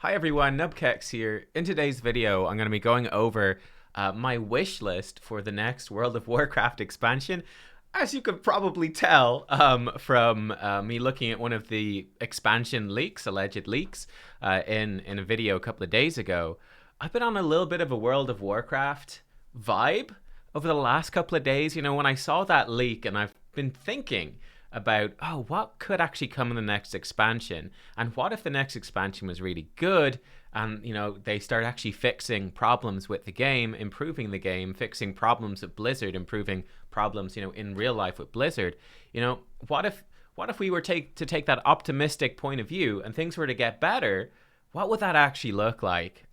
Hi everyone, Nubkeks here. In today's video, I'm going to be going over my wish list for the next World of Warcraft expansion. As you could probably tell from me looking at one of the expansion leaks, alleged leaks, in a video a couple of days ago, I've been on a little bit of a World of Warcraft vibe over the last couple of days. You know, when I saw that leak, and I've been thinking about, oh, what could actually come in the next expansion, and what if the next expansion was really good, and you know they start actually fixing problems with the game, improving the game, fixing problems at Blizzard, improving problems, you know, in real life with Blizzard. You know, what if we were to take that optimistic point of view and things were to get better? What would that actually look like?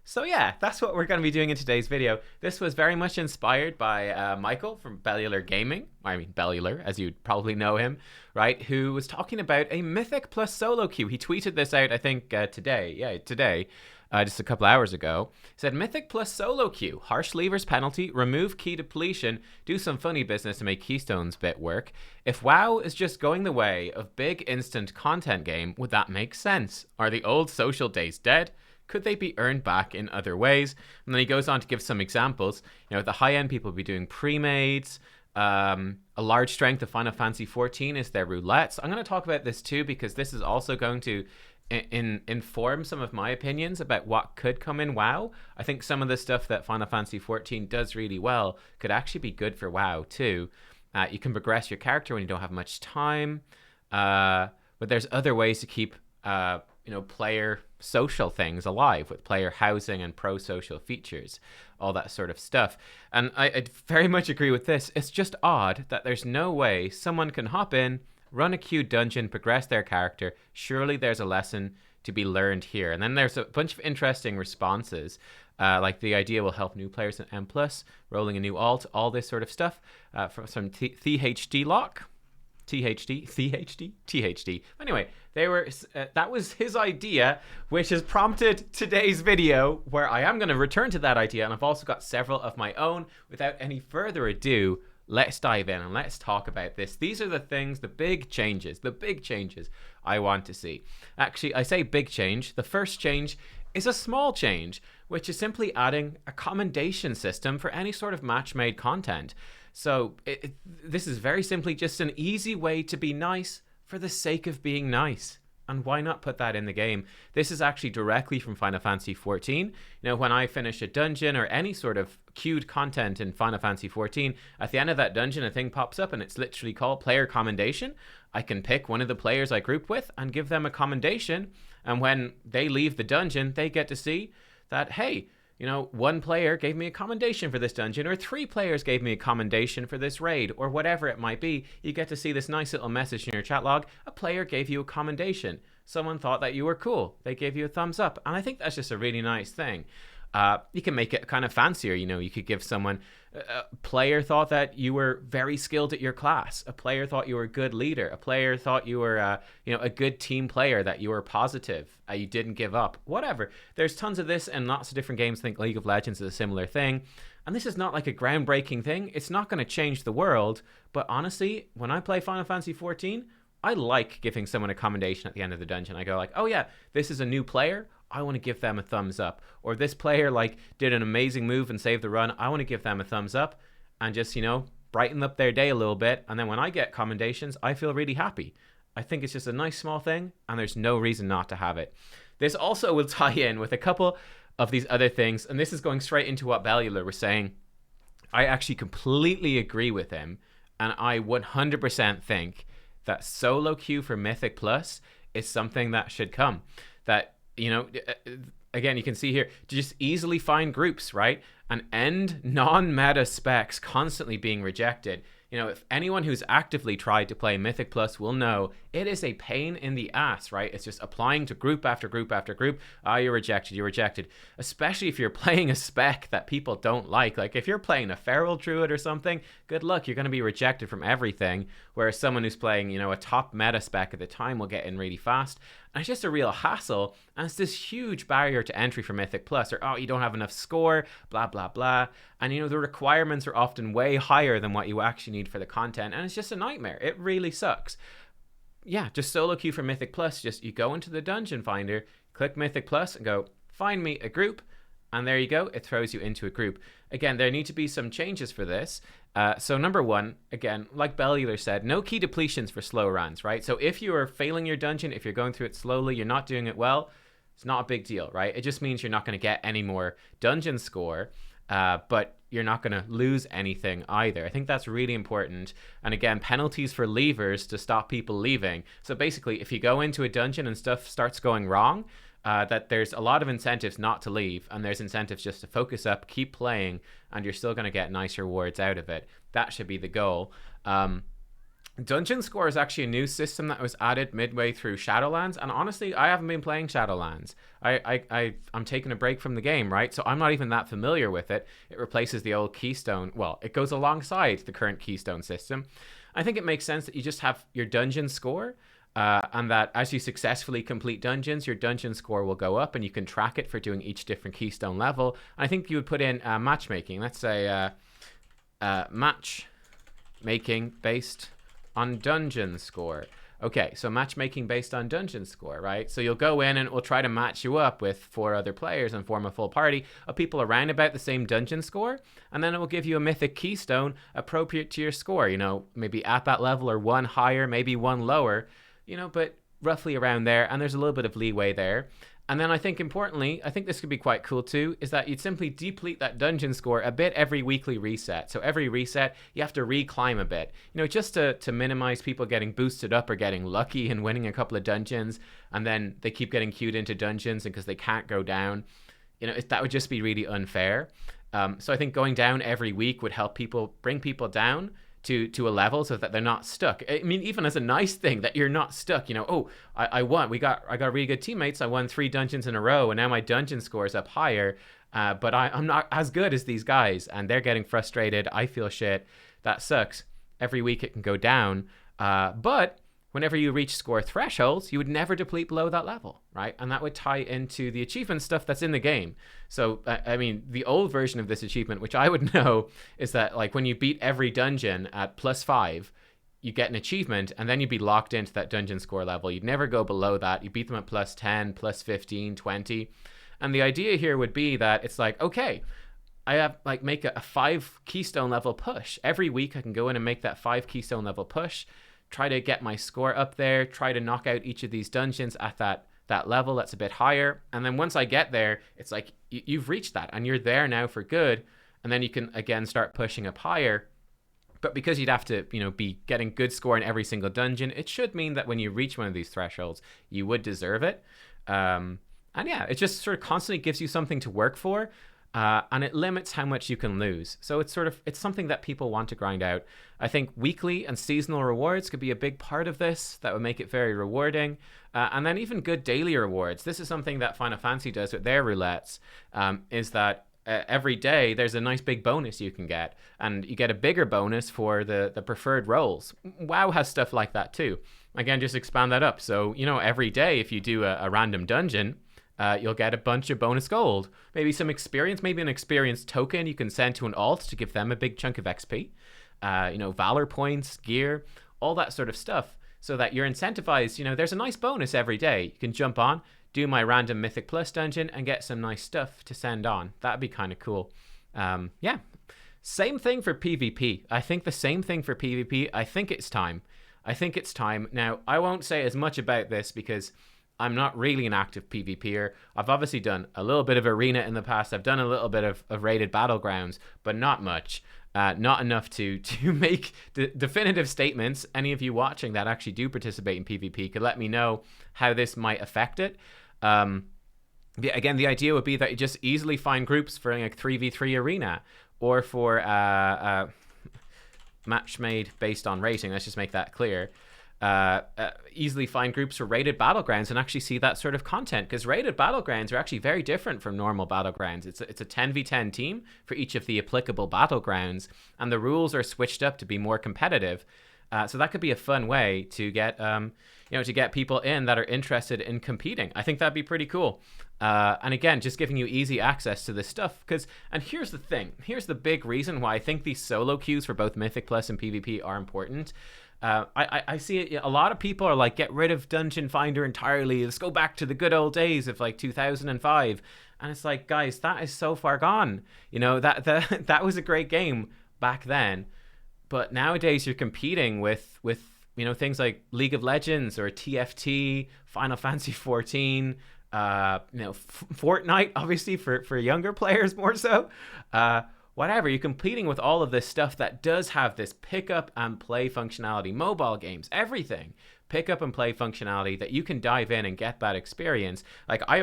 So yeah, that's what we're going to be doing in today's video. This was very much inspired by Michael from Bellular Gaming. I mean, Bellular, as you'd probably know him, right? Who was talking about a Mythic plus solo queue. He tweeted this out, I think, today. Yeah, today. Just a couple hours ago. He said, Mythic plus solo queue. Harsh levers penalty, remove key depletion, do some funny business to make Keystone's bit work. If WoW is just going the way of big instant content game, would that make sense? Are the old social days dead? Could they be earned back in other ways? And then he goes on to give some examples. You know, the high-end people will be doing pre-mades. A large strength of Final Fantasy 14 is their roulettes. I'm going to talk about this too, because this is also going to inform some of my opinions about what could come in WoW. I think some of the stuff that Final Fantasy 14 does really well could actually be good for WoW too. You can progress your character when you don't have much time. But there's other ways to keep player social things alive with player housing and pro-social features, all that sort of stuff. And I very much agree with this. It's just odd that there's no way someone can hop in, run a queued dungeon, progress their character. Surely there's a lesson to be learned here. And then there's a bunch of interesting responses, like the idea will help new players in M+, rolling a new alt, all this sort of stuff, from some THD lock. THD. Anyway, that was his idea, which has prompted today's video, where I am going to return to that idea, and I've also got several of my own. Without any further ado, let's dive in and let's talk about this. These are the things, the big changes I want to see. Actually, I say big change. The first change is a small change, which is simply adding a commendation system for any sort of match-made content. So this is very simply just an easy way to be nice for the sake of being nice. And why not put that in the game? This is actually directly from Final Fantasy 14. You know, when I finish a dungeon or any sort of queued content in Final Fantasy 14, at the end of that dungeon, a thing pops up and it's literally called player commendation. I can pick one of the players I group with and give them a commendation. And when they leave the dungeon, they get to see that, hey, you know, one player gave me a commendation for this dungeon, or 3 players gave me a commendation for this raid, or whatever it might be. You get to see this nice little message in your chat log. A player gave you a commendation. Someone thought that you were cool. They gave you a thumbs up. And I think that's just a really nice thing. You can make it kind of fancier. You know, you could give someone, a player thought that you were very skilled at your class. A player thought you were a good leader. A player thought you were, a good team player, that you were positive. You didn't give up. Whatever. There's tons of this and lots of different games. I think League of Legends is a similar thing. And this is not like a groundbreaking thing. It's not going to change the world. But honestly, when I play Final Fantasy 14, I like giving someone a commendation at the end of the dungeon. I go like, oh yeah, this is a new player. I want to give them a thumbs up. Or this player like did an amazing move and saved the run. I want to give them a thumbs up and just, you know, brighten up their day a little bit. And then when I get commendations, I feel really happy. I think it's just a nice small thing, and there's no reason not to have it. This also will tie in with a couple of these other things, and this is going straight into what Bellular was saying. I actually completely agree with him, and I 100% think that solo queue for Mythic Plus is something that should come. That, you know, again, you can see here, to just easily find groups, right? And end non-meta specs constantly being rejected. You know, if anyone who's actively tried to play Mythic Plus will know, it is a pain in the ass, right? It's just applying to group after group after group. You're rejected. Especially if you're playing a spec that people don't like. Like if you're playing a Feral Druid or something, good luck. You're going to be rejected from everything. Whereas someone who's playing, you know, a top meta spec at the time will get in really fast. And it's just a real hassle. And it's this huge barrier to entry for Mythic Plus. Or, oh, you don't have enough score, blah, blah, blah. And, you know, the requirements are often way higher than what you actually need for the content. And it's just a nightmare. It really sucks. Yeah, just solo queue for Mythic Plus. Just you go into the dungeon finder, click Mythic Plus and go, find me a group. And there you go. It throws you into a group. Again, there need to be some changes for this. So number one, again, like Bellular said, no key depletions for slow runs, right? So if you are failing your dungeon, if you're going through it slowly, you're not doing it well, it's not a big deal, right? It just means you're not going to get any more dungeon score, but you're not going to lose anything either. I think that's really important. And again, penalties for leavers to stop people leaving. So basically, if you go into a dungeon and stuff starts going wrong, that there's a lot of incentives not to leave, and there's incentives just to focus up, keep playing, and you're still going to get nice rewards out of it. That should be the goal. Dungeon score is actually a new system that was added midway through Shadowlands, and honestly, I haven't been playing Shadowlands. I'm taking a break from the game, right? So I'm not even that familiar with it. It replaces the old Keystone. Well, it goes alongside the current Keystone system. I think it makes sense that you just have your dungeon score, and that as you successfully complete dungeons, your dungeon score will go up, and you can track it for doing each different Keystone level. And I think you would put in matchmaking. Let's say matchmaking based on dungeon score. Okay, so matchmaking based on dungeon score, right? So you'll go in and it will try to match you up with 4 other players and form a full party of people around about the same dungeon score, and then it will give you a mythic keystone appropriate to your score, you know, maybe at that level or one higher, maybe one lower, you know, but roughly around there, and there's a little bit of leeway there. And then I think importantly, I think this could be quite cool too, is that you'd simply deplete that dungeon score a bit every weekly reset. So every reset, you have to reclimb a bit, you know, just to minimize people getting boosted up or getting lucky and winning a couple of dungeons, and then they keep getting queued into dungeons and because they can't go down. You know, that would just be really unfair. So I think going down every week would help people, bring people down to a level so that they're not stuck. I mean, even as a nice thing that you're not stuck, you know, oh, I won. I got really good teammates. I won 3 dungeons in a row, and now my dungeon score is up higher, but I'm not as good as these guys, and they're getting frustrated. I feel shit. That sucks. Every week it can go down, but whenever you reach score thresholds, you would never deplete below that level, right? And that would tie into the achievement stuff that's in the game. So, I mean, the old version of this achievement, which I would know, is that like when you beat every dungeon at +5, you get an achievement, and then you'd be locked into that dungeon score level. You'd never go below that. You beat them at +10, +15, 20. And the idea here would be that it's like, okay, I have like make a 5 keystone level push. Every week I can go in and make that 5 keystone level push, try to get my score up there, try to knock out each of these dungeons at that level that's a bit higher. And then once I get there, it's like you've reached that and you're there now for good. And then you can again start pushing up higher. But because you'd have to, you know, be getting good score in every single dungeon, it should mean that when you reach one of these thresholds, you would deserve it. And yeah, it just sort of constantly gives you something to work for. And it limits how much you can lose. So it's something that people want to grind out. I think weekly and seasonal rewards could be a big part of this. That would make it very rewarding. And then even good daily rewards. This is something that Final Fantasy does with their roulettes, is that every day there's a nice big bonus you can get. And you get a bigger bonus for the preferred roles. WoW has stuff like that too. Again, just expand that up. So, you know, every day if you do a random dungeon, you'll get a bunch of bonus gold, maybe some experience, maybe an experience token you can send to an alt to give them a big chunk of XP, you know, valor points, gear, all that sort of stuff, so that you're incentivized. You know, there's a nice bonus every day. You can jump on, do my random Mythic Plus dungeon, and get some nice stuff to send on. That'd be kind of cool. Yeah, same thing for PvP. I think the same thing for PvP. I think it's time. Now, I won't say as much about this because I'm not really an active PvPer. I've obviously done a little bit of arena in the past. I've done a little bit of raided battlegrounds, but not much. Not enough to make definitive statements. Any of you watching that actually do participate in PvP could let me know how this might affect it. Again, the idea would be that you just easily find groups for like 3v3 arena, or for match made based on rating. Let's just make that clear. Easily find groups for rated battlegrounds and actually see that sort of content, because rated battlegrounds are actually very different from normal battlegrounds. It's a 10v10 team for each of the applicable battlegrounds, and the rules are switched up to be more competitive. So that could be a fun way to get to get people in that are interested in competing. I think that'd be pretty cool. And again, just giving you easy access to this stuff. And here's the thing. Here's the big reason why I think these solo queues for both Mythic Plus and PvP are important. I see a lot of people are like, get rid of Dungeon Finder entirely. Let's go back to the good old days of like 2005. And it's like, guys, that is so far gone. You know, that was a great game back then. But nowadays you're competing with you know, things like League of Legends or TFT, Final Fantasy 14, you know, Fortnite, obviously for younger players more so. Whatever, you're competing with all of this stuff that does have this pick up and play functionality. Mobile games, everything. Pick up and play functionality that you can dive in and get that experience. Like I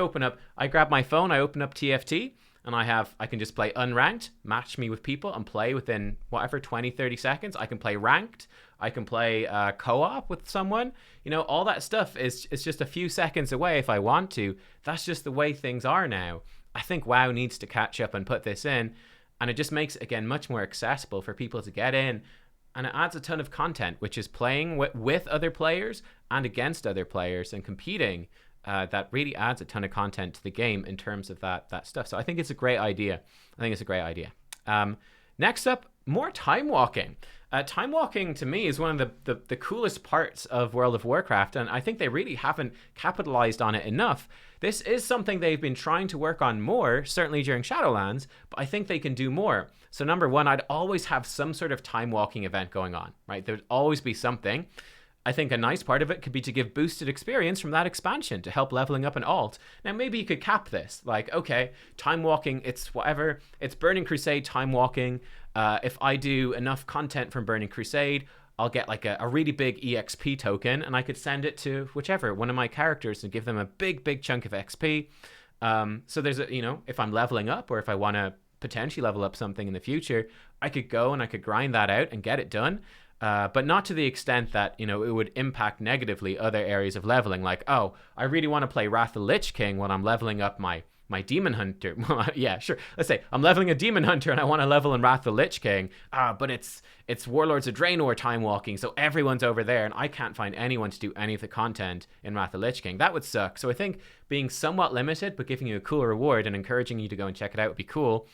grab my phone, I open up TFT, and I can just play unranked, match me with people, and play within whatever 20, 30 seconds. I can play ranked. I can play co-op with someone. You know, all that stuff is just a few seconds away if I want to. That's just the way things are now. I think WoW needs to catch up and put this in. And it just makes it, again, much more accessible for people to get in. And it adds a ton of content, which is playing with other players and against other players and competing. That really adds a ton of content to the game in terms of that stuff. So I think it's a great idea. Next up, more time walking. Time walking to me is one of the coolest parts of World of Warcraft, and I think they really haven't capitalized on it enough. This is something they've been trying to work on more, certainly during Shadowlands, but I think they can do more. So number one, I'd always have some sort of time walking event going on, right? There'd always be something. I think a nice part of it could be to give boosted experience from that expansion to help leveling up an alt. Now, maybe you could cap this. Like, okay, time walking, it's whatever. It's Burning Crusade time walking. If I do enough content from Burning Crusade, I'll get like a really big EXP token, and I could send it to whichever, one of my characters, and give them a big chunk of XP. So there's a, you know, if I'm leveling up, or if I want to potentially level up something in the future, I could go and I could grind that out and get it done. But not to the extent that, you know, it would impact negatively other areas of leveling. Like, oh, I really want to play Wrath of the Lich King when I'm leveling up my Demon Hunter. Yeah, sure. Let's say I'm leveling a Demon Hunter and I want to level in Wrath of the Lich King. But it's Warlords of Draenor time walking, so everyone's over there and I can't find anyone to do any of the content in Wrath of the Lich King. That would suck. So I think being somewhat limited but giving you a cool reward and encouraging you to go and check it out would be cool.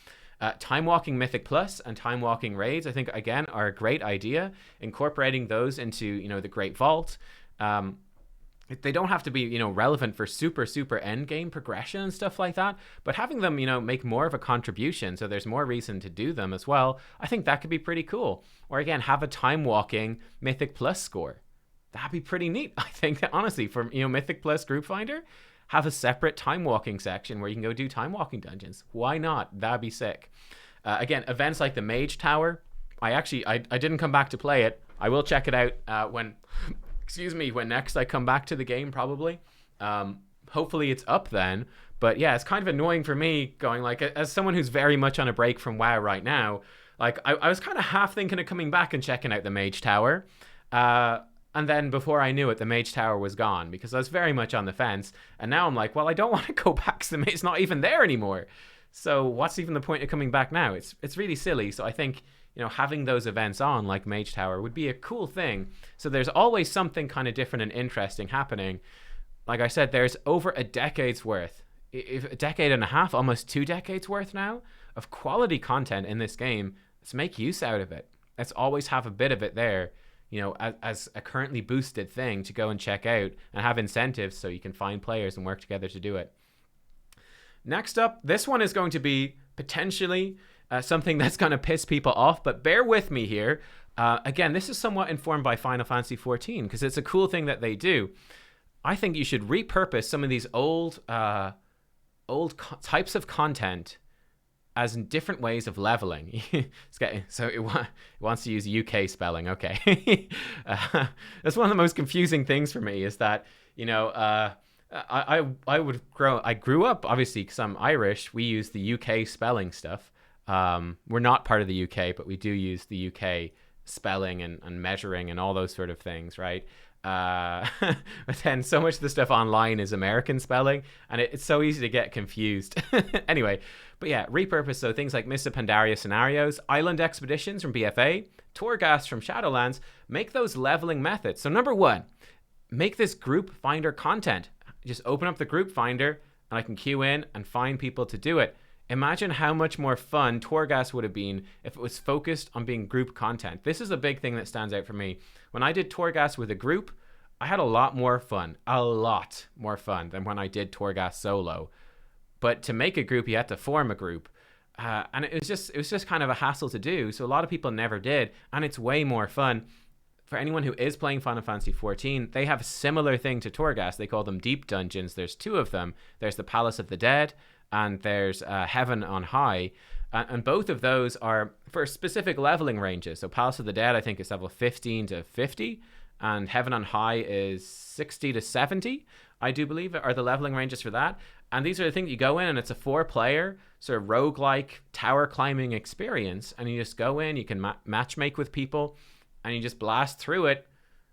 Time walking Mythic Plus and time walking raids, I think, again, are a great idea. Incorporating those into, you know, the Great Vault. They don't have to be, you know, relevant for super end game progression and stuff like that, but having them, you know, make more of a contribution so there's more reason to do them as well, I think that could be pretty cool. Or again, have a time walking Mythic Plus score. That'd be pretty neat, I think, honestly, for, you know, Mythic Plus Group Finder. Have a separate time walking section where you can go do time walking dungeons. Why not? That'd be sick. Again, events like the Mage Tower. I didn't come back to play it. I will check it out when next I come back to the game, probably. Hopefully it's up then. But yeah, it's kind of annoying for me going, like, as someone who's very much on a break from WoW right now, like I was kind of half thinking of coming back and checking out the Mage Tower. And then before I knew it, the Mage Tower was gone because I was very much on the fence. And now I'm like, well, I don't want to go back to the Mage. It's not even there anymore. So what's even the point of coming back now? It's really silly. So I think, you know, having those events on like Mage Tower would be a cool thing. So there's always something kind of different and interesting happening. Like I said, there's over a decade's worth, a decade and a half, almost 2 decades worth now of quality content in this game. Let's make use out of it. Let's always have a bit of it there, you know, as a currently boosted thing to go and check out and have incentives so you can find players and work together to do it. Next up, this one is going to be potentially something that's going to piss people off, but bear with me here. Again, this is somewhat informed by Final Fantasy 14 because it's a cool thing that they do. I think you should repurpose some of these old types of content as in different ways of leveling. So it wants to use UK spelling. Okay. That's one of the most confusing things for me is that, you know, I grew up, obviously, because I'm Irish, we use the UK spelling stuff. We're not part of the UK, but we do use the UK spelling and measuring and all those sort of things, right? But then so much of the stuff online is American spelling, and it's so easy to get confused. Anyway, but yeah, repurpose, so things like Mists of Pandaria scenarios, island expeditions from BFA, Torghast from Shadowlands, make those leveling methods. So number one, make this group finder content. Just open up the group finder, and I can queue in and find people to do it. Imagine how much more fun Torghast would have been if it was focused on being group content. This is a big thing that stands out for me. When I did Torghast with a group, I had a lot more fun than when I did Torghast solo. But to make a group, you had to form a group. And it was just kind of a hassle to do. So a lot of people never did. And it's way more fun. For anyone who is playing Final Fantasy XIV, they have a similar thing to Torghast. They call them deep dungeons. There's two of them. There's the Palace of the Dead and there's Heaven on High. And both of those are for specific leveling ranges. So Palace of the Dead, I think, is level 15 to 50. And Heaven on High is 60 to 70, I do believe, are the leveling ranges for that. And these are the things you go in, and it's a 4-player sort of roguelike tower climbing experience. And you just go in, you can matchmake with people, and you just blast through it.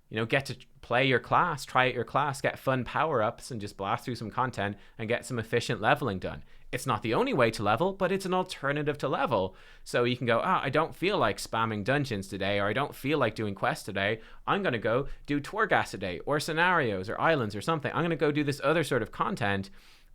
You know, get to play your class, try out your class, get fun power-ups, and just blast through some content and get some efficient leveling done. It's not the only way to level, but it's an alternative to level. So you can go, I don't feel like spamming dungeons today, or I don't feel like doing quests today. I'm going to go do Torghast today, or scenarios, or islands, or something. I'm going to go do this other sort of content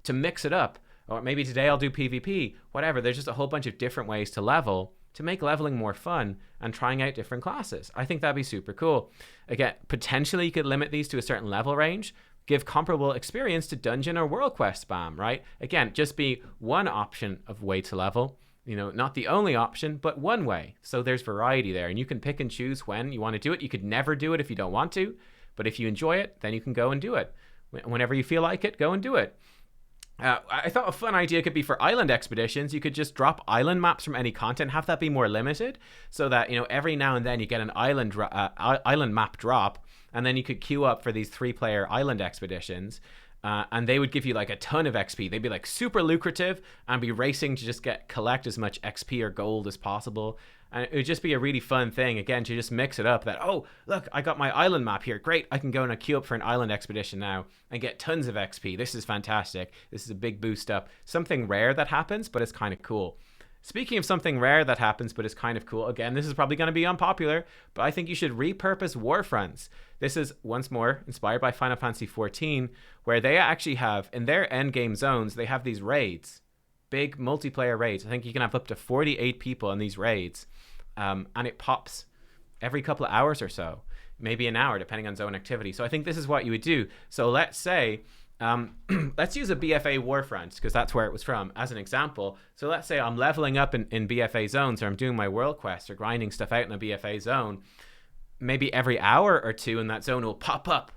to mix it up. Or maybe today I'll do PvP, whatever. There's just a whole bunch of different ways to level to make leveling more fun and trying out different classes. I think that'd be super cool. Again, potentially you could limit these to a certain level range, give comparable experience to dungeon or world quest spam, right? Again, just be one option of way to level, you know, not the only option, but one way. So there's variety there, and you can pick and choose when you want to do it. You could never do it if you don't want to, but if you enjoy it, then you can go and do it. Whenever you feel like it, go and do it. I thought a fun idea could be for island expeditions. You could just drop island maps from any content, have that be more limited, so that, you know, every now and then you get an island map drop, and then you could queue up for these 3-player island expeditions, and they would give you like a ton of XP. They'd be like super lucrative and be racing to just collect as much XP or gold as possible. And it would just be a really fun thing, again, to just mix it up that, oh, look, I got my island map here. Great, I can go and queue up for an island expedition now and get tons of XP. This is fantastic. This is a big boost up. Something rare that happens, but it's kind of cool. Speaking of something rare that happens, but is kind of cool, again, this is probably going to be unpopular, but I think you should repurpose warfronts. This is, once more, inspired by Final Fantasy XIV, where they actually have, in their endgame zones, they have these raids. Big multiplayer raids. I think you can have up to 48 people in these raids. And it pops every couple of hours or so, maybe an hour, depending on zone activity. So I think this is what you would do. So let's say, let's use a BFA Warfront, because that's where it was from, as an example. So let's say I'm leveling up in BFA zones, or I'm doing my world quest, or grinding stuff out in a BFA zone. Maybe every hour or two in that zone will pop up.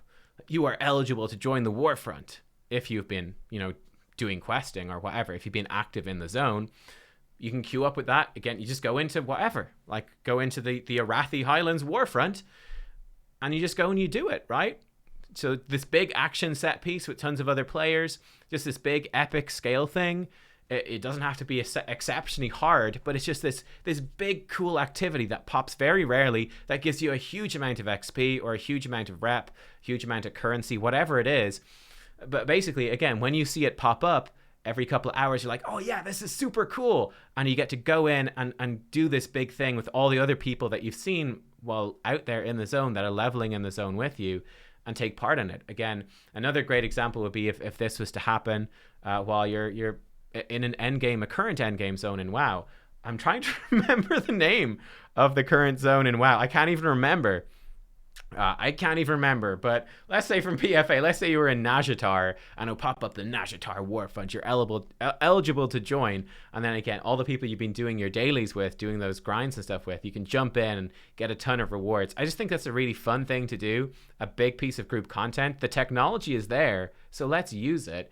You are eligible to join the Warfront if you've been, you know, doing questing or whatever, if you've been active in the zone. You can queue up with that. Again, you just go into whatever, like go into the Arathi Highlands Warfront, and you just go and you do it, right? So this big action set piece with tons of other players, just this big epic scale thing. It doesn't have to be exceptionally hard, but it's just this big cool activity that pops very rarely, that gives you a huge amount of XP or a huge amount of rep, huge amount of currency, whatever it is. But basically, again, when you see it pop up, every couple of hours, you're like, oh yeah, this is super cool. And you get to go in and do this big thing with all the other people that you've seen while out there in the zone that are leveling in the zone with you and take part in it. Again, another great example would be if this was to happen while you're in a current endgame zone in WoW. I'm trying to remember the name of the current zone in WoW. I can't even remember. But let's say from PFA, let's say you were in Nazjatar, and it'll pop up the Nazjatar Warfront. You're eligible to join, and then again, all the people you've been doing your dailies with, doing those grinds and stuff with, you can jump in and get a ton of rewards. I just think that's a really fun thing to do, a big piece of group content. The technology is there, so let's use it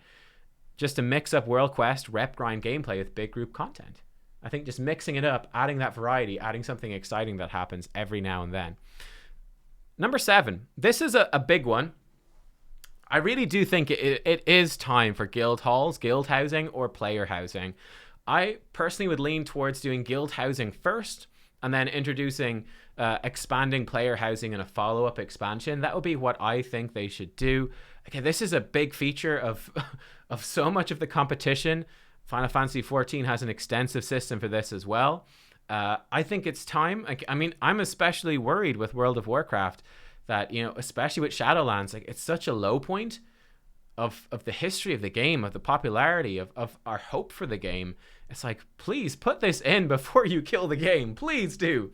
just to mix up World Quest rep grind gameplay with big group content. I think just mixing it up, adding that variety, adding something exciting that happens every now and then. Number 7, this is a big one. I really do think it is time for guild halls, guild housing, or player housing. I personally would lean towards doing guild housing first, and then introducing expanding player housing in a follow-up expansion. That would be what I think they should do. Okay, this is a big feature of so much of the competition. Final Fantasy XIV has an extensive system for this as well. I think it's time. I mean, I'm especially worried with World of Warcraft that, you know, especially with Shadowlands, like it's such a low point. of the history of the game, of the popularity of our hope for the game. It's like, please put this in before you kill the game. Please do.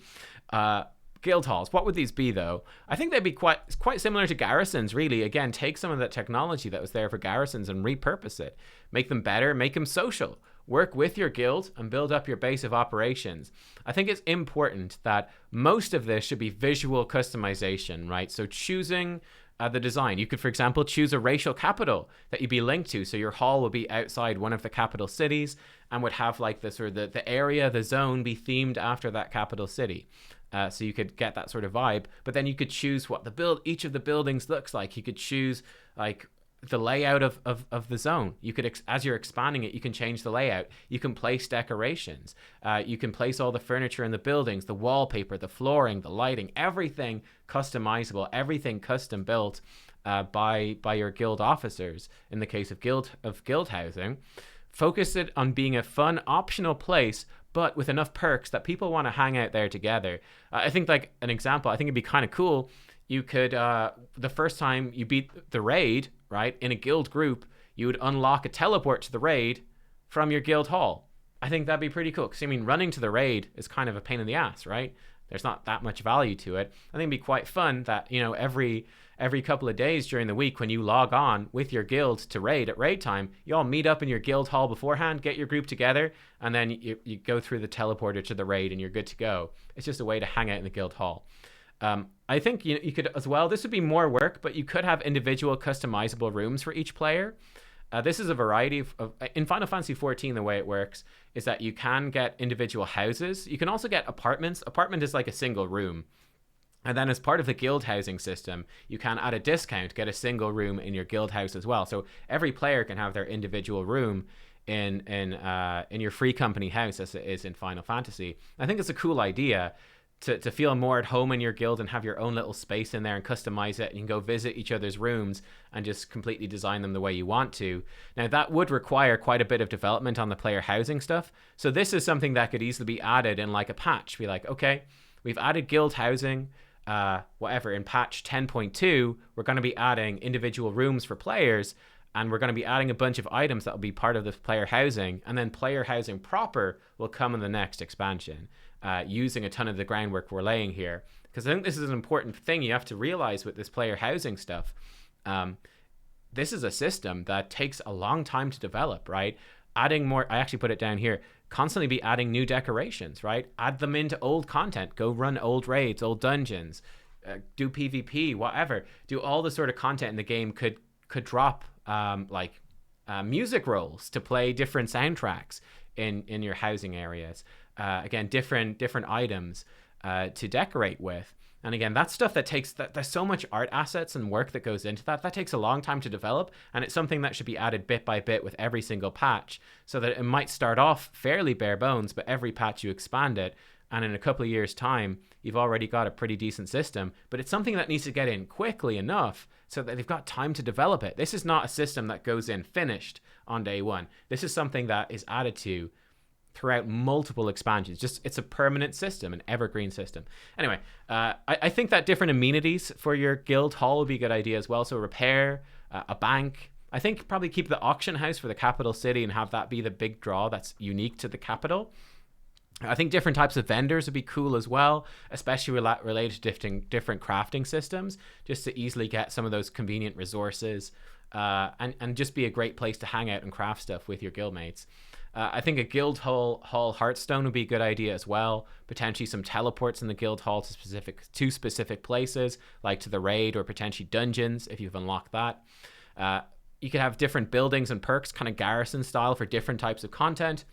Guild halls. What would these be, though? I think they'd be quite similar to garrisons, really. Again, take some of that technology that was there for garrisons and repurpose it. Make them better, make them social. Work with your guild and build up your base of operations. I think it's important that most of this should be visual customization, right? So choosing the design. You could, for example, choose a racial capital that you'd be linked to. So your hall would be outside one of the capital cities and would have like the sort of the area, the zone be themed after that capital city. So you could get that sort of vibe, but then you could choose what each of the buildings looks like. You could choose like the layout of the zone. You could, as you're expanding it, you can change the layout. You can place decorations. You can place all the furniture in the buildings, the wallpaper, the flooring, the lighting, everything customizable, everything custom built by your guild officers. In the case of guild housing, focus it on being a fun, optional place, but with enough perks that people want to hang out there together. I think, like an example, I think it'd be kind of cool. You could, the first time you beat the raid, right, in a guild group, you would unlock a teleport to the raid from your guild hall. I think that'd be pretty cool. Because, I mean, running to the raid is kind of a pain in the ass, right? There's not that much value to it. I think it'd be quite fun that, you know, every couple of days during the week when you log on with your guild to raid at raid time, you all meet up in your guild hall beforehand, get your group together, and then you go through the teleporter to the raid and you're good to go. It's just a way to hang out in the guild hall. I think you could as well, this would be more work, but you could have individual customizable rooms for each player. This is a variety of in Final Fantasy XIV, the way it works is that you can get individual houses. You can also get apartments. Apartment is like a single room. And then as part of the guild housing system, you can, at a discount, get a single room in your guild house as well. So every player can have their individual room in your free company house, as it is in Final Fantasy. I think it's a cool idea to feel more at home in your guild and have your own little space in there and customize it. You can go visit each other's rooms and just completely design them the way you want to. Now, that would require quite a bit of development on the player housing stuff. So this is something that could easily be added in like a patch. Be like, okay, we've added guild housing, whatever, in patch 10.2, we're going to be adding individual rooms for players, and we're going to be adding a bunch of items that will be part of the player housing, and then player housing proper will come in the next expansion, using a ton of the groundwork we're laying here. Because I think this is an important thing you have to realize with this player housing stuff. This is a system that takes a long time to develop, right? Adding more, I actually put it down here, constantly be adding new decorations, right? Add them into old content. Go run old raids, old dungeons, do PvP, whatever. Do all the sort of content in the game could drop music rolls to play different soundtracks in your housing areas. Again, different items to decorate with. And again, that's stuff that takes, there's so much art assets and work that goes into that. That takes a long time to develop, and it's something that should be added bit by bit with every single patch, so that it might start off fairly bare bones, but every patch you expand it, and in a couple of years' time, you've already got a pretty decent system. But it's something that needs to get in quickly enough so that they've got time to develop it. This is not a system that goes in finished on day one. This is something that is added to throughout multiple expansions. Just, it's a permanent system, an evergreen system. Anyway, I think that different amenities for your guild hall would be a good idea as well. So repair, a bank. I think probably keep the auction house for the capital city and have that be the big draw that's unique to the capital. I think different types of vendors would be cool as well, especially related to different crafting systems, just to easily get some of those convenient resources, and just be a great place to hang out and craft stuff with your guildmates. I think a guild hall Hearthstone would be a good idea as well. Potentially some teleports in the guild hall to specific places, like to the raid or potentially dungeons if you've unlocked that. You could have different buildings and perks, kind of garrison style, for different types of content.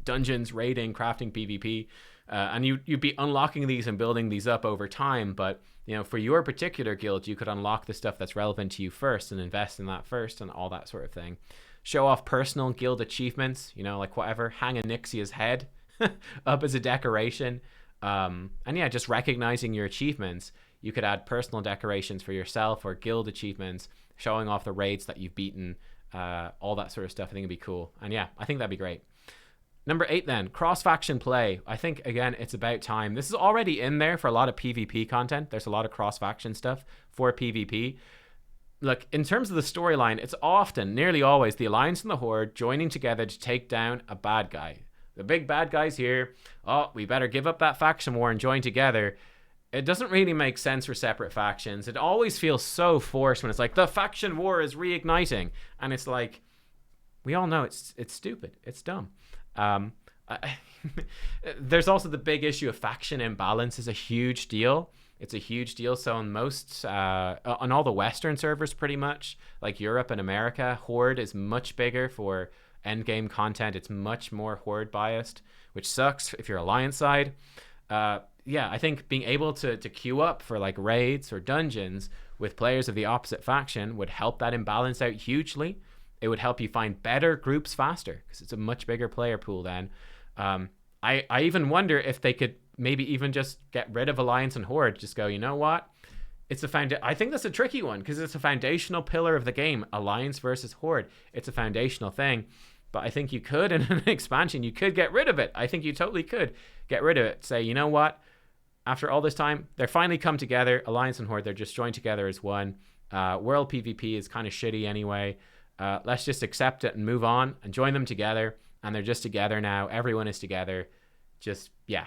Dungeons, raiding, crafting, PvP. And you'd be unlocking these and building these up over time. But, you know, for your particular guild, you could unlock the stuff that's relevant to you first and invest in that first and all that sort of thing. Show off personal guild achievements, you know, like whatever, hang a Nixia's head up as a decoration. And yeah, just recognizing your achievements. You could add personal decorations for yourself or guild achievements, showing off the raids that you've beaten, all that sort of stuff. I think it'd be cool. And yeah, I think that'd be great. Number 8 then, cross-faction play. I think, again, it's about time. This is already in there for a lot of PvP content. There's a lot of cross-faction stuff for PvP. look, in terms of the storyline, it's often, nearly always, the Alliance and the Horde joining together to take down a bad guy. The big bad guy's here. Oh, we better give up that faction war and join together. It doesn't really make sense for separate factions. It always feels so forced when it's like, the faction war is reigniting. And it's like, we all know it's stupid. It's dumb. There's also the big issue of faction imbalance is a huge deal. It's a huge deal. So on most, on all the Western servers pretty much, like Europe and America, Horde is much bigger for endgame content. It's much more Horde biased, which sucks if you're Alliance side. Yeah, I think being able to queue up for like raids or dungeons with players of the opposite faction would help that imbalance out hugely. It would help you find better groups faster because it's a much bigger player pool then. I even wonder if they could maybe even just get rid of Alliance and Horde. Just go, you know what? I think that's a tricky one because it's a foundational pillar of the game. Alliance versus Horde. It's a foundational thing. But I think you could, in an expansion, you could get rid of it. I think you totally could get rid of it. Say, you know what? After all this time, they're finally come together. Alliance and Horde, they're just joined together as one. World PvP is kind of shitty anyway. Let's just accept it and move on and join them together. And they're just together now. Everyone is together. Just, yeah.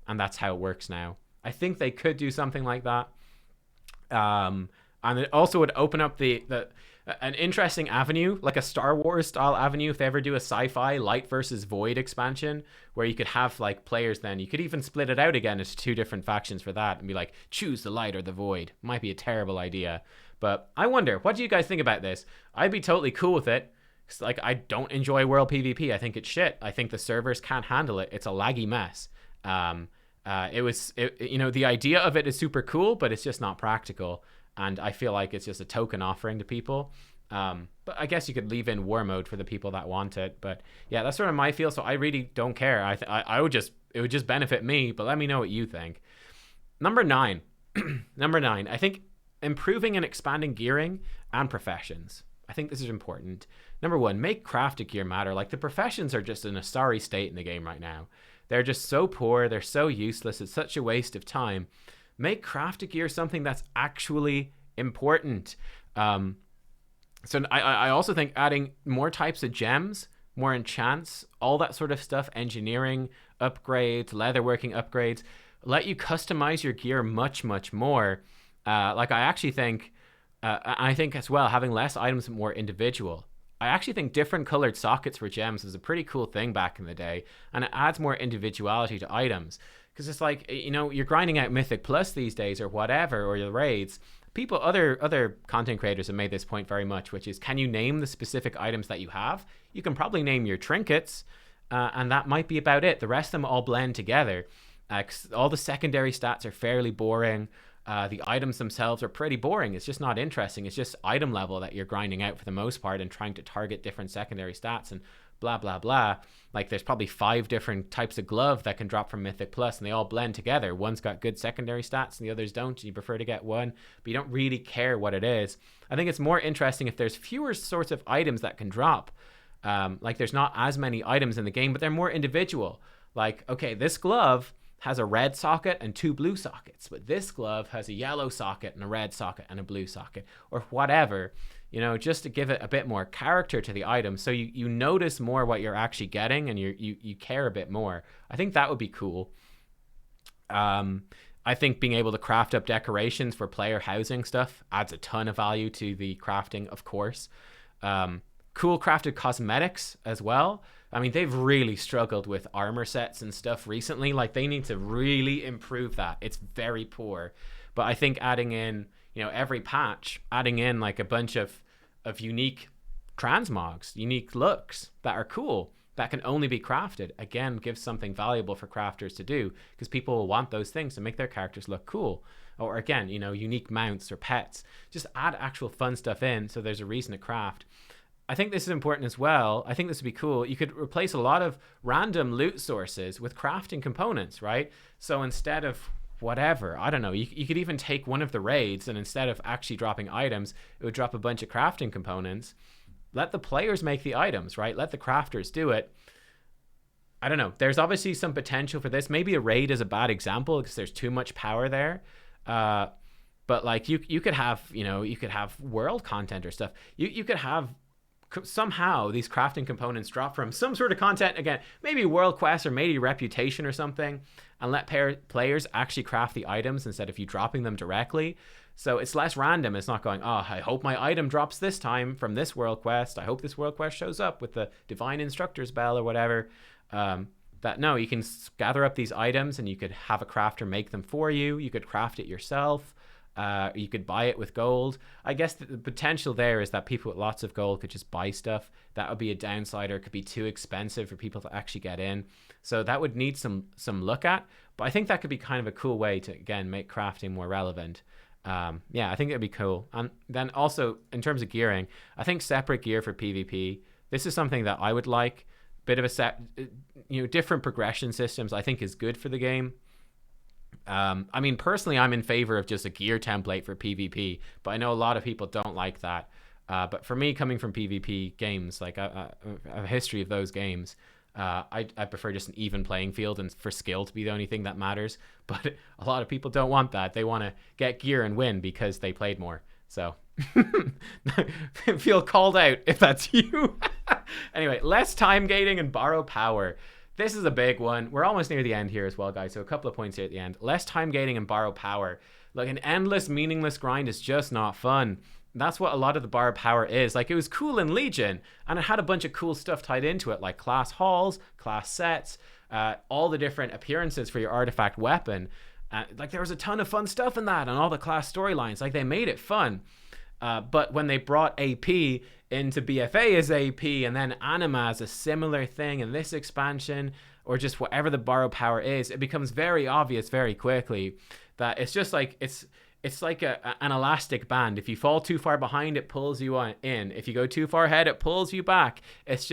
And that's how it works now. I think they could do something like that. And it also would open up an interesting avenue, like a Star Wars style avenue, if they ever do a sci-fi light versus void expansion, where you could have like players then. You could even split it out again into two different factions for that and be like, choose the light or the void. Might be a terrible idea. But I wonder, what do you guys think about this? I'd be totally cool with it. Cause, like, I don't enjoy World PvP. I think it's shit. I think the servers can't handle it. It's a laggy mess. The idea of it is super cool, but it's just not practical. And I feel like it's just a token offering to people. But I guess you could leave in war mode for the people that want it. But yeah, that's sort of my feel. So I really don't care. It would just benefit me. But let me know what you think. Number 9. Number 9. I think improving and expanding gearing and professions. I think this is important. Number 1, make crafted gear matter. Like, the professions are just in a sorry state in the game right now. They're just so poor. They're so useless. It's such a waste of time. Make crafted gear something that's actually important. So I also think adding more types of gems, more enchants, all that sort of stuff, engineering upgrades, leatherworking upgrades, let you customize your gear much, much more. I actually think, I think as well, having less items and more individual. I actually think different colored sockets for gems was a pretty cool thing back in the day, and it adds more individuality to items. Because it's like, you're grinding out Mythic Plus these days or whatever, or your raids. Other content creators have made this point very much, which is, can you name the specific items that you have? You can probably name your trinkets, and that might be about it. The rest of them all blend together. All the secondary stats are fairly boring. The items themselves are pretty boring. It's just not interesting. It's just item level that you're grinding out for the most part and trying to target different secondary stats and blah, blah, blah. Like, there's probably 5 different types of glove that can drop from Mythic Plus, and they all blend together. One's got good secondary stats and the others don't, and you prefer to get one, but you don't really care what it is. I think it's more interesting if there's fewer sorts of items that can drop. Like, there's not as many items in the game, but they're more individual. Like, okay, this glove has a red socket and 2 blue sockets, but this glove has a yellow socket and a red socket and a blue socket, or whatever, just to give it a bit more character to the item, so you notice more what you're actually getting and you care a bit more. I think that would be cool. I think being able to craft up decorations for player housing stuff adds a ton of value to the crafting, of course. Cool crafted cosmetics as well. I mean, they've really struggled with armor sets and stuff recently. Like, they need to really improve that. It's very poor. But I think adding in, every patch, adding in like a bunch of unique transmogs, unique looks that are cool, that can only be crafted, again, gives something valuable for crafters to do, because people will want those things to make their characters look cool. Or again, unique mounts or pets. Just add actual fun stuff in so there's a reason to craft. I think this is important as well. I think this would be cool. You could replace a lot of random loot sources with crafting components, right? So instead of whatever, I don't know, you could even take one of the raids, and instead of actually dropping items, it would drop a bunch of crafting components. Let the players make the items, right? Let the crafters do it. I don't know. There's obviously some potential for this. Maybe a raid is a bad example because there's too much power there. But like you could have, you could have world content or stuff. You could have somehow these crafting components drop from some sort of content, again, maybe world quest or maybe reputation or something, and let players actually craft the items instead of you dropping them directly. So it's less random. It's not going, oh, I hope my item drops this time from this world quest. I hope this world quest shows up with the divine instructor's bell or whatever. No, you can gather up these items and you could have a crafter make them for you. You could craft it yourself. You could buy it with gold. I guess the potential there is that people with lots of gold could just buy stuff. That would be a downside, or it could be too expensive for people to actually get in. So that would need some look at. But I think that could be kind of a cool way to, again, make crafting more relevant. I think it'd be cool. And then also, in terms of gearing, I think separate gear for PvP. This is something that I would like. Bit of a set, different progression systems, I think is good for the game. I mean, personally, I'm in favor of just a gear template for PvP, but I know a lot of people don't like that. But for me, coming from PvP games, like a history of those games, I prefer just an even playing field and for skill to be the only thing that matters. But a lot of people don't want that. They want to get gear and win because they played more. So feel called out if that's you. Anyway, less time gating and borrow power. This is a big one. We're almost near the end here as well, guys. So a couple of points here at the end. Less time gating and borrow power. Like, an endless, meaningless grind is just not fun. That's what a lot of the borrow power is. Like, it was cool in Legion, and it had a bunch of cool stuff tied into it, like class halls, class sets, all the different appearances for your artifact weapon. Like, there was a ton of fun stuff in that, and all the class storylines. Like, they made it fun. But when they brought AP into BFA as AP, and then Anima as a similar thing in this expansion, or just whatever the borrow power is, it becomes very obvious very quickly that it's just like, it's like an elastic band. If you fall too far behind, it pulls you in. If you go too far ahead, it pulls you back. It's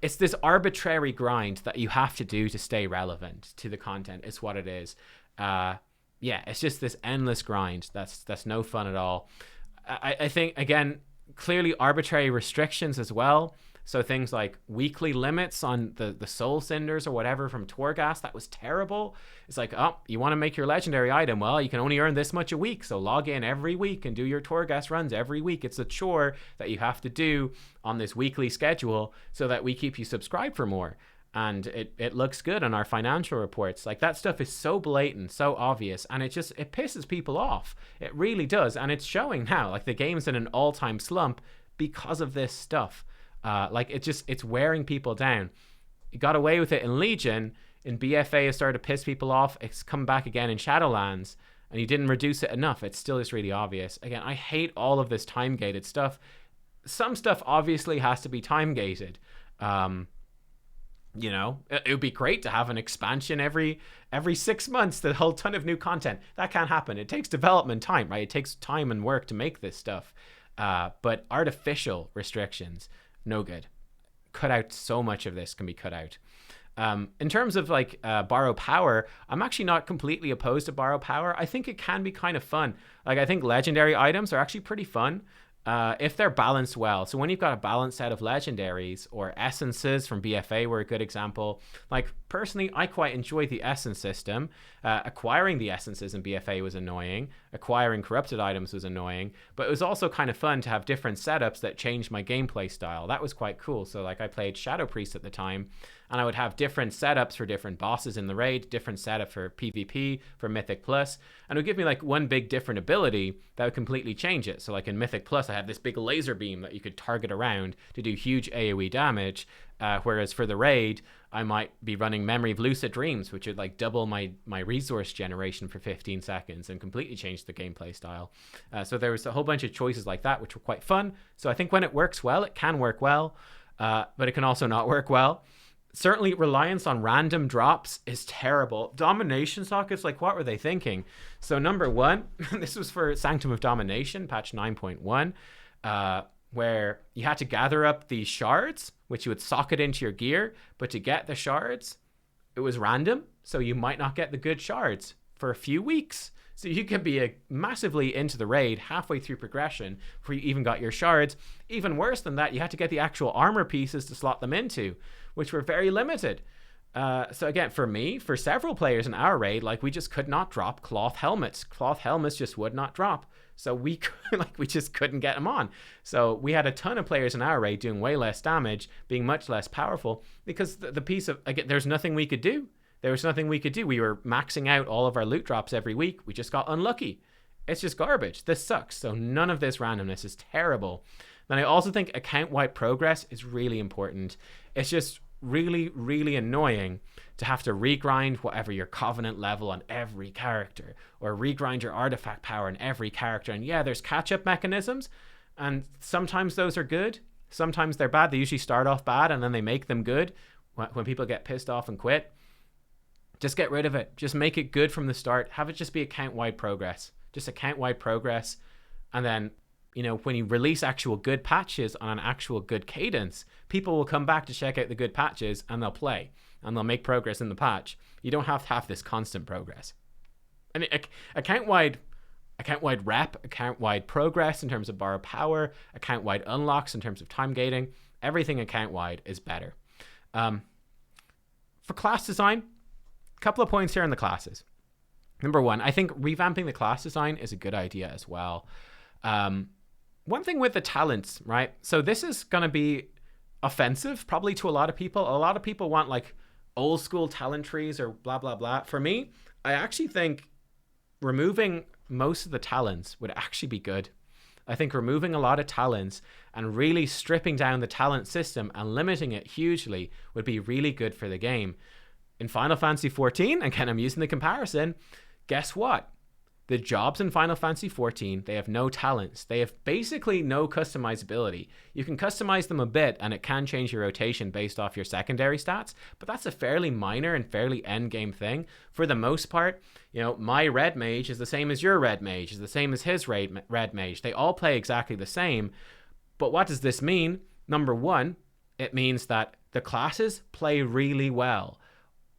this arbitrary grind that you have to do to stay relevant to the content. It's what it is. It's just this endless grind. That's no fun at all. I think, again, clearly arbitrary restrictions as well. So things like weekly limits on the soul cinders or whatever from Torghast, that was terrible. It's like, oh, you want to make your legendary item? Well, you can only earn this much a week. So log in every week and do your Torghast runs every week. It's a chore that you have to do on this weekly schedule so that we keep you subscribed for more. And it looks good on our financial reports. Like, that stuff is so blatant, so obvious, and it pisses people off. It really does, and it's showing now. Like, the game's in an all-time slump because of this stuff. It's wearing people down. You got away with it in Legion. In BFA, it started to piss people off. It's come back again in Shadowlands, and you didn't reduce it enough. It's still just really obvious. Again, I hate all of this time-gated stuff. Some stuff obviously has to be time-gated. It would be great to have an expansion every 6 months, that whole ton of new content. That can't happen. It takes development time, right? It takes time and work to make this stuff. But artificial restrictions, no good. Cut out. So much of this can be cut out. In terms of borrow power, I'm actually not completely opposed to borrow power. I think it can be kind of fun. Like, I think legendary items are actually pretty fun. If they're balanced well. So when you've got a balanced set of legendaries, or essences from BFA were a good example. Like, personally, I quite enjoy the essence system. Acquiring the essences in BFA was annoying. Acquiring corrupted items was annoying. But it was also kind of fun to have different setups that changed my gameplay style. That was quite cool. So like, I played Shadow Priest at the time, and I would have different setups for different bosses in the raid, different setup for PvP, for Mythic Plus, and it would give me like one big different ability that would completely change it. So like in Mythic Plus, I had this big laser beam that you could target around to do huge AoE damage, whereas for the raid, I might be running Memory of Lucid Dreams, which would like double my resource generation for 15 seconds and completely change the gameplay style. So there was a whole bunch of choices like that, which were quite fun. So I think when it works well, it can work well, but it can also not work well. Certainly, reliance on random drops is terrible. Domination sockets, like, what were they thinking? So number one, this was for Sanctum of Domination, patch 9.1, where you had to gather up these shards, which you would socket into your gear, but to get the shards, it was random, so you might not get the good shards for a few weeks. So you could be massively into the raid halfway through progression before you even got your shards. Even worse than that, you had to get the actual armor pieces to slot them into, which were very limited. So again, for me, for several players in our raid, like we just could not drop cloth helmets. Cloth helmets just would not drop. So we we just couldn't get them on. So we had a ton of players in our raid doing way less damage, being much less powerful because the piece of, again, there's nothing we could do. There was nothing we could do. We were maxing out all of our loot drops every week. We just got unlucky. It's just garbage. This sucks. So none of this randomness is terrible. Then I also think account-wide progress is really important. It's just really, really annoying to have to regrind whatever your covenant level on every character, or regrind your artifact power on every character. And yeah, there's catch-up mechanisms, and sometimes those are good, sometimes they're bad. They usually start off bad and then they make them good when people get pissed off and quit. Just get rid of it. Just make it good from the start. Have it just be account-wide progress. Just account-wide progress. And then, you know, when you release actual good patches on an actual good cadence, people will come back to check out the good patches and they'll play and they'll make progress in the patch. You don't have to have this constant progress. I mean, account-wide rep, account-wide progress in terms of bar power, account-wide unlocks in terms of time gating, everything account-wide is better. For class design, a couple of points here on the classes. Number one, I think revamping the class design is a good idea as well. One thing with the talents, right? So this is going to be offensive probably to a lot of people. A lot of people want like old school talent trees or blah, blah, blah. For me, I actually think removing most of the talents would actually be good. I think removing a lot of talents and really stripping down the talent system and limiting it hugely would be really good for the game. In Final Fantasy XIV, again, I'm using the comparison, guess what? The jobs in Final Fantasy XIV, they have no talents. They have basically no customizability. You can customize them a bit and it can change your rotation based off your secondary stats, but that's a fairly minor and fairly end game thing. For the most part, you know, my red mage is the same as your red mage, is the same as his red mage. They all play exactly the same. But what does this mean? Number one, it means that the classes play really well.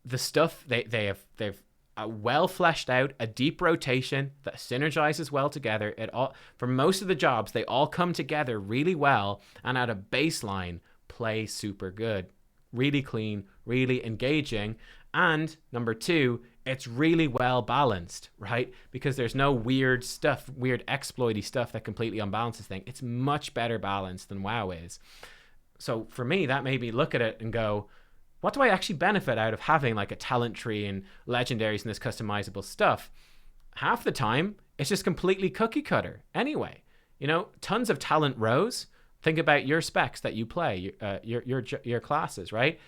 The stuff they've well fleshed out, a deep rotation that synergizes well together. It all, for most of the jobs, they all come together really well and at a baseline play super good, really clean, really engaging. And number two, it's really well balanced, right? Because there's no weird stuff, weird exploity stuff that completely unbalances things. It's much better balanced than WoW is. So for me, that made me look at it and go, what do I actually benefit out of having like a talent tree and legendaries and this customizable stuff? Half the time, it's just completely cookie cutter anyway. You know, tons of talent rows. Think about your specs that you play, your classes, right?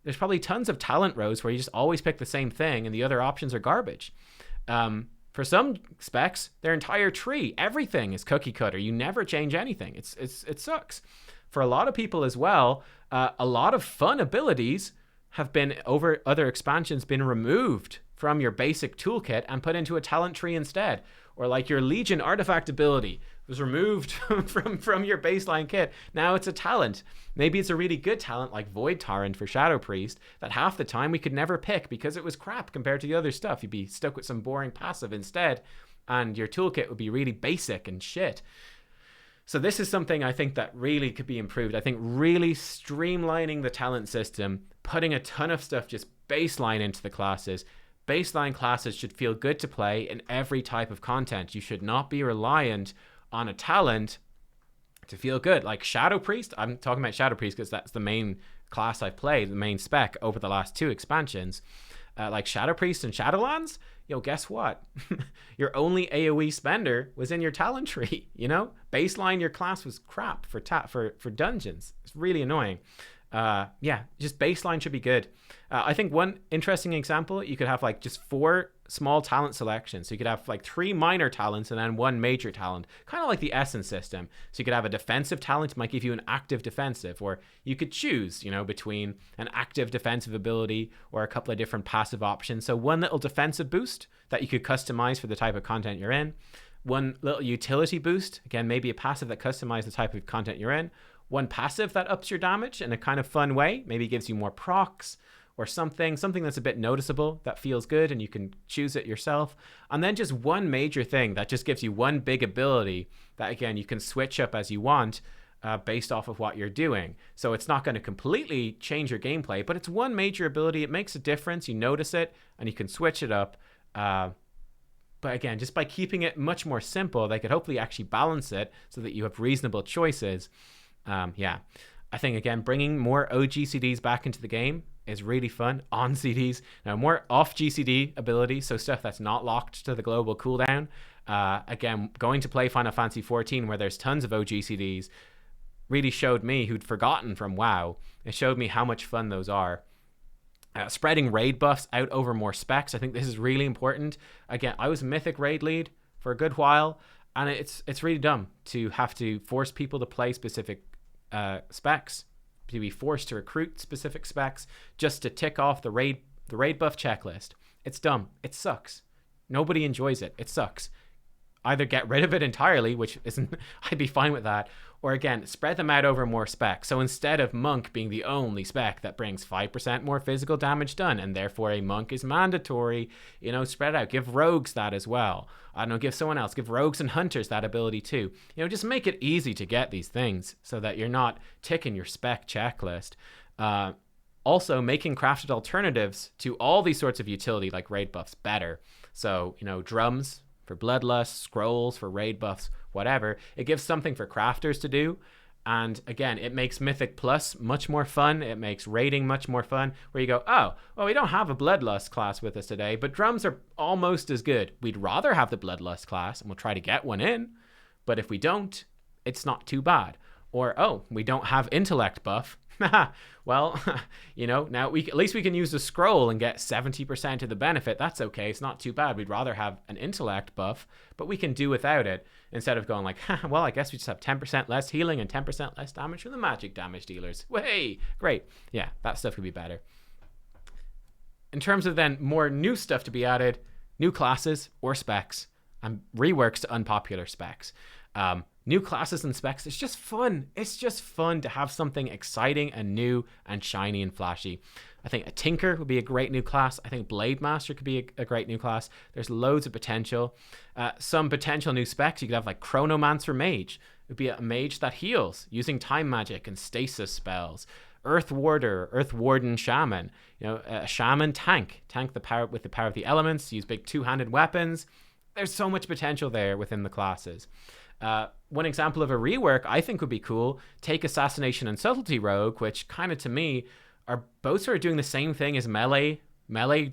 There's probably tons of talent rows where you just always pick the same thing and the other options are garbage. For some specs, their entire tree, everything is cookie cutter. You never change anything. It sucks. For a lot of people as well, a lot of fun abilities have been, over other expansions, been removed from your basic toolkit and put into a talent tree instead. Or like your Legion artifact ability was removed from your baseline kit. Now it's a talent. Maybe it's a really good talent like Void Tyrant for Shadow Priest that half the time we could never pick because it was crap compared to the other stuff. You'd be stuck with some boring passive instead and your toolkit would be really basic and shit. So this is something I think that really could be improved. I think really streamlining the talent system, putting a ton of stuff just baseline into the classes. Baseline classes should feel good to play in every type of content. You should not be reliant on a talent to feel good. Like Shadow Priest, I'm talking about Shadow Priest because that's the main class I've played, the main spec over the last two expansions. Like Shadow Priest and Shadowlands, guess what? Your only AoE spender was in your talent tree, Baseline, your class was crap for dungeons. It's really annoying. Just baseline should be good. I think one interesting example, you could have like just 4 small talent selections. So you could have like 3 minor talents and then 1 major talent, kind of like the Essence system. So you could have a defensive talent, might give you an active defensive, or you could choose, between an active defensive ability or a couple of different passive options. So one little defensive boost that you could customize for the type of content you're in. One little utility boost, again, maybe a passive that customizes the type of content you're in. One passive that ups your damage in a kind of fun way, maybe gives you more procs or something that's a bit noticeable, that feels good, and you can choose it yourself. And then just one major thing that just gives you one big ability that, again, you can switch up as you want. based off of what you're doing. So it's not going to completely change your gameplay, but it's one major ability. It makes a difference. You notice it, and you can switch it up. But again, just by keeping it much more simple, they could hopefully actually balance it so that you have reasonable choices. Yeah, I think, again, bringing more OGCDs back into the game is really fun. On CDs. Now, more off GCD abilities, so stuff that's not locked to the global cooldown. Again, going to play Final Fantasy XIV, where there's tons of OGCDs, really showed me, who'd forgotten from WoW, it showed me how much fun those are. Spreading raid buffs out over more specs, I think this is really important. Again, I was Mythic raid lead for a good while, and it's really dumb to have to force people to play specific specs, to be forced to recruit specific specs just to tick off the raid buff checklist. It's dumb. It sucks. Nobody enjoys it. It sucks. Either get rid of it entirely, which isn't, I'd be fine with that, or again, spread them out over more specs. So instead of Monk being the only spec that brings 5% more physical damage done, and therefore a Monk is mandatory, spread out. Give Rogues that as well. I don't know, give someone else. Give Rogues and Hunters that ability too. Just make it easy to get these things so that you're not ticking your spec checklist. Also, making crafted alternatives to all these sorts of utility like raid buffs better. So, drums for bloodlust, scrolls for raid buffs, whatever. It gives something for crafters to do. And again, it makes Mythic Plus much more fun. It makes raiding much more fun, where you go, oh, well, we don't have a Bloodlust class with us today, but drums are almost as good. We'd rather have the Bloodlust class, and we'll try to get one in. But if we don't, it's not too bad. Or, oh, we don't have intellect buff. Well, now at least we can use the scroll and get 70% of the benefit. That's okay. It's not too bad. We'd rather have an intellect buff, but we can do without it, instead of going like, well, I guess we just have 10% less healing and 10% less damage from the magic damage dealers. Way, great. Yeah, that stuff could be better. In terms of then more new stuff to be added, new classes or specs, and reworks to unpopular specs. New classes and specs, it's just fun. It's just fun to have something exciting and new and shiny and flashy. I think a Tinker would be a great new class. I think Blade Master could be a great new class. There's loads of potential. Some potential new specs, you could have like Chronomancer Mage. It would be a mage that heals using time magic and stasis spells. Earth Warder, Earth Warden Shaman. A Shaman tank the power with the power of the elements, use big two-handed weapons. There's so much potential there within the classes. One example of a rework I think would be cool, take Assassination and Subtlety Rogue, which kind of to me are both sort of doing the same thing as melee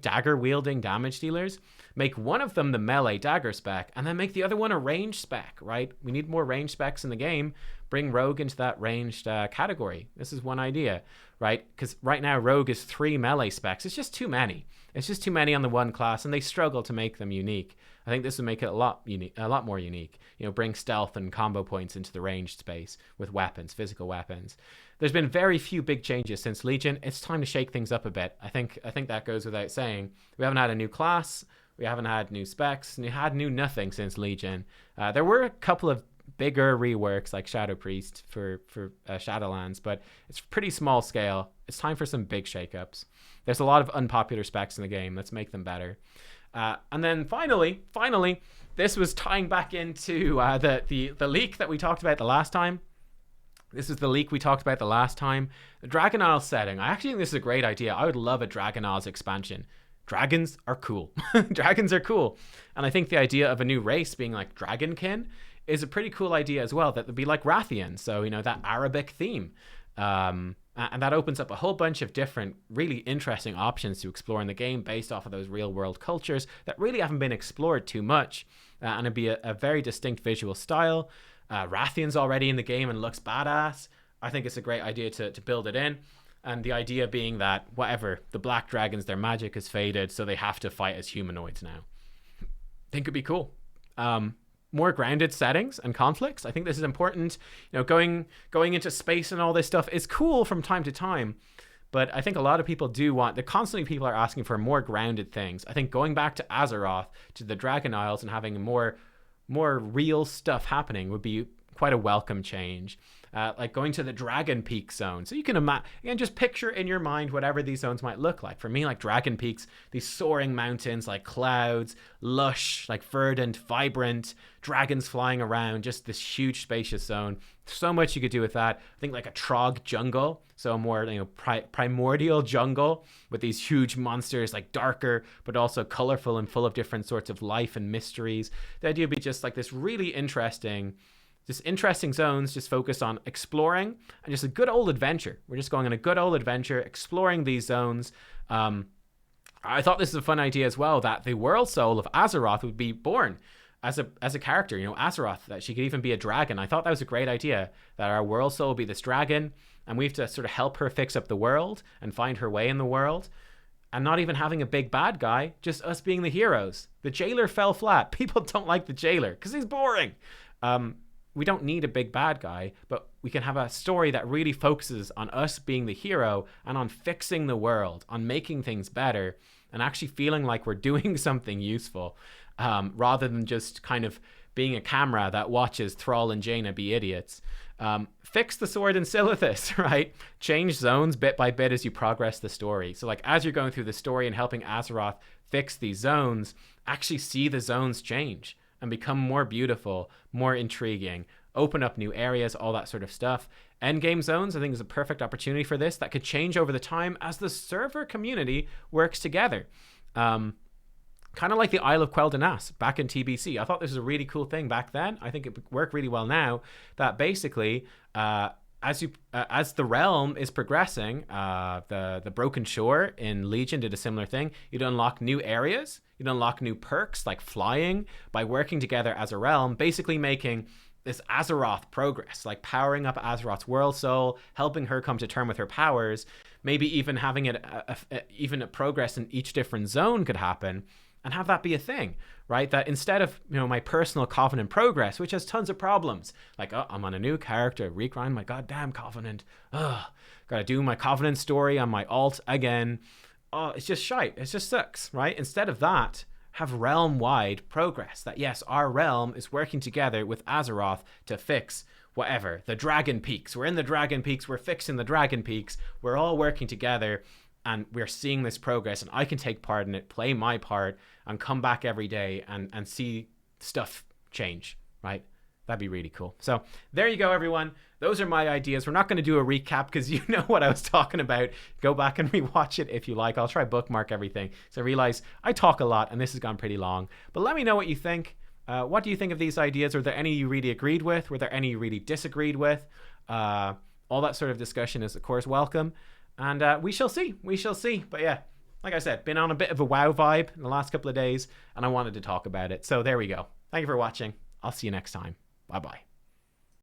dagger wielding damage dealers. Make one of them the melee dagger spec, and then make the other one a range spec, right? We need more range specs in the game. Bring Rogue into that ranged category. This is one idea, right? Because right now Rogue is 3 melee specs. It's just too many. It's just too many on the one class, and they struggle to make them unique. I think this would make it a lot more unique. Bring stealth and combo points into the ranged space with weapons, physical weapons. There's been very few big changes since Legion. It's time to shake things up a bit. I think that goes without saying. We haven't had a new class. We haven't had new specs. We had new nothing since Legion. There were a couple of bigger reworks like Shadow Priest for Shadowlands, but it's pretty small scale. It's time for some big shakeups. There's a lot of unpopular specs in the game. Let's make them better. And then finally, this was tying back into the leak that we talked about the last time. This is the leak we talked about the last time. The Dragon Isles setting. I actually think this is a great idea. I would love a Dragon Isles expansion. Dragons are cool. Dragons are cool. And I think the idea of a new race being like Dragonkin is a pretty cool idea as well. That would be like Rathian. So, that Arabic theme. And that opens up a whole bunch of different really interesting options to explore in the game based off of those real world cultures that really haven't been explored too much. And it'd be a very distinct visual style. Rathian's already in the game and looks badass. I think it's a great idea to build it in. And the idea being that whatever, the black dragons, their magic has faded, so they have to fight as humanoids now. I think it'd be cool. More grounded settings and conflicts. I think this is important. Going into space and all this stuff is cool from time to time, but I think a lot of people constantly people are asking for more grounded things. I think going back to Azeroth, to the Dragon Isles, and having more real stuff happening would be quite a welcome change. like going to the Dragon Peak zone. So you can imagine, and just picture in your mind whatever these zones might look like. For me, like Dragon Peaks, these soaring mountains, like clouds, lush, like verdant, vibrant, dragons flying around, just this huge spacious zone. So much you could do with that. I think like a Trog jungle, so a more, you know, primordial jungle with these huge monsters, like darker but also colorful and full of different sorts of life and mysteries. The idea would be just like this really interesting zones, just focused on exploring and just a good old adventure. We're just going on a good old adventure, exploring these zones. I thought this is a fun idea as well, that the world soul of Azeroth would be born as a character, you know, Azeroth, that she could even be a dragon. I thought that was a great idea, that our world soul will be this dragon, and we have to sort of help her fix up the world and find her way in the world, and not even having a big bad guy, just us being the heroes. The jailer fell flat. People don't like the jailer because he's boring. We don't need a big bad guy, but we can have a story that really focuses on us being the hero and on fixing the world, on making things better, and actually feeling like we're doing something useful, rather than just kind of being a camera that watches Thrall and Jaina be idiots. Fix the sword in Silithus, right? Change zones bit by bit as you progress the story. So like as you're going through the story and helping Azeroth fix these zones, actually see the zones change and become more beautiful, more intriguing, open up new areas, all that sort of stuff. Endgame zones, I think, is a perfect opportunity for this that could change over the time as the server community works together. Kind of like the Isle of Quel'Danas back in TBC. I thought this was a really cool thing back then. I think it would work really well now, that basically as the realm is progressing, the Broken Shore in Legion did a similar thing. You'd unlock new areas, you'd unlock new perks like flying by working together as a realm, basically making this Azeroth progress, like powering up Azeroth's world soul, helping her come to term with her powers, maybe even having it even a progress in each different zone could happen, and have that be a thing, right? That instead of, you know, my personal Covenant progress, which has tons of problems, like, oh, I'm on a new character, regrind my goddamn Covenant, gotta do my Covenant story on my alt again, oh, it's just shite, it just sucks, right? Instead of that, have realm-wide progress, that yes, our realm is working together with Azeroth to fix whatever, the Dragon Peaks. We're in the Dragon Peaks, we're fixing the Dragon Peaks, we're all working together, and we're seeing this progress, and I can take part in it, play my part, and come back every day and see stuff change, right? That'd be really cool. So there you go, everyone. Those are my ideas. We're not going to do a recap because you know what I was talking about. Go back and rewatch it if you like. I'll try bookmark everything. So I realize I talk a lot and this has gone pretty long. But let me know what you think. What do you think of these ideas? Were there any you really agreed with? Were there any you really disagreed with? All that sort of discussion is, of course, welcome. And we shall see. We shall see. But yeah, like I said, been on a bit of a WoW vibe in the last couple of days, and I wanted to talk about it. So there we go. Thank you for watching. I'll see you next time. Bye-bye.